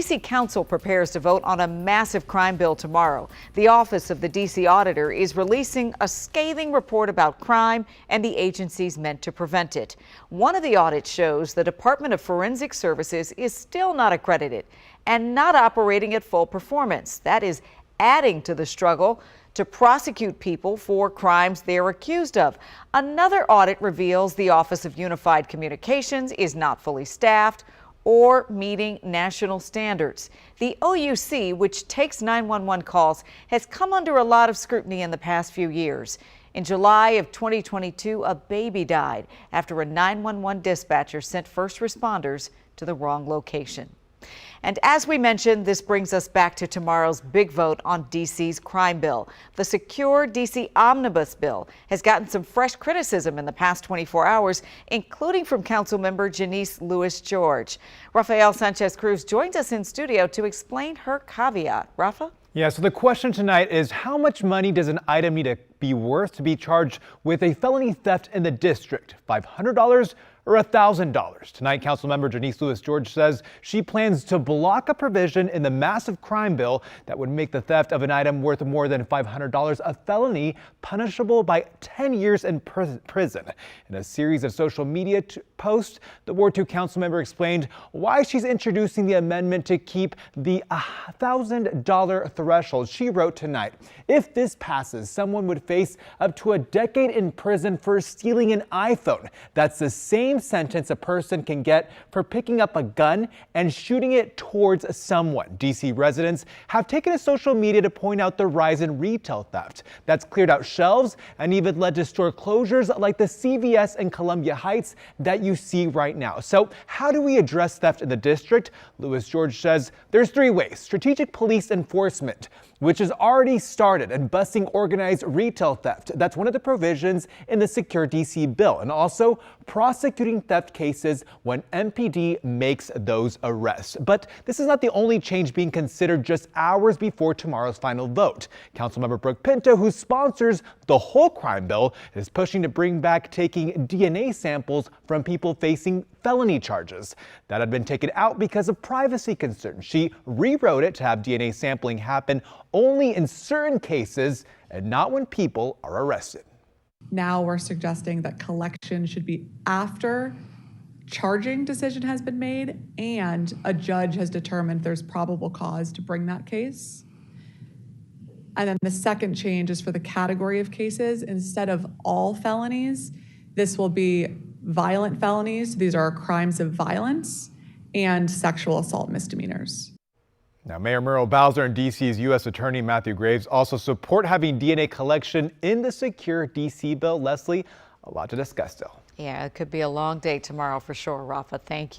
DC Council prepares to vote on a massive crime bill tomorrow. The Office of the DC Auditor is releasing a scathing report about crime and the agencies meant to prevent it. One of the audits shows the Department of Forensic Services is still not accredited and not operating at full performance. That is adding to the struggle to prosecute people for crimes they're accused of. Another audit reveals the Office of Unified Communications is not fully staffed or meeting national standards. The OUC, which takes 911 calls, has come under a lot of scrutiny in the past few years. In July of 2022, a baby died after a 911 dispatcher sent first responders to the wrong location. And as we mentioned, this brings us back to tomorrow's big vote on DC's crime bill. The Secure DC OmniBus bill has gotten some fresh criticism in the past 24 hours, including from Councilmember Janeese Lewis-George. Rafael Sanchez-Cruz joins us in studio to explain her caveat. Rafa? Yeah, so the question tonight is, how much money does an item need to be worth to be charged with a felony theft in the district? $500 or $1,000? Tonight, Councilmember Janeese Lewis-George says she plans to block a provision in the massive crime bill that would make the theft of an item worth more than $500 a felony punishable by 10 years in prison. In a series of social media posts, the Ward 2 Councilmember explained why she's introducing the amendment to keep the $1,000 threshold. She wrote tonight, if this passes, someone would face up to a decade in prison for stealing an iPhone. That's the same sentence a person can get for picking up a gun and shooting it towards someone. DC residents have taken to social media to point out the rise in retail theft. That's cleared out shelves and even led to store closures like the CVS in Columbia Heights that you see right now. So how do we address theft in the district? Lewis-George says there's three ways. Strategic police enforcement, which has already started, and busing organized retail theft. That's one of the provisions in the Secure DC bill. And also prosecuting theft cases when MPD makes those arrests. But this is not the only change being considered just hours before tomorrow's final vote. Councilmember Brooke Pinto, who sponsors the whole crime bill, is pushing to bring back taking DNA samples from people facing felony charges. That had been taken out because of privacy concerns. She rewrote it to have DNA sampling happen only in certain cases and not when people are arrested. Now we're suggesting that collection should be after charging decision has been made and a judge has determined there's probable cause to bring that case. And then the second change is for the category of cases. Instead of all felonies, this will be violent felonies. These are crimes of violence and sexual assault misdemeanors. Now, Mayor Muriel Bowser and DC's U.S. Attorney Matthew Graves also support having DNA collection in the Secure DC bill. Leslie, a lot to discuss still. Yeah, it could be a long day tomorrow for sure, Rafa. Thank you.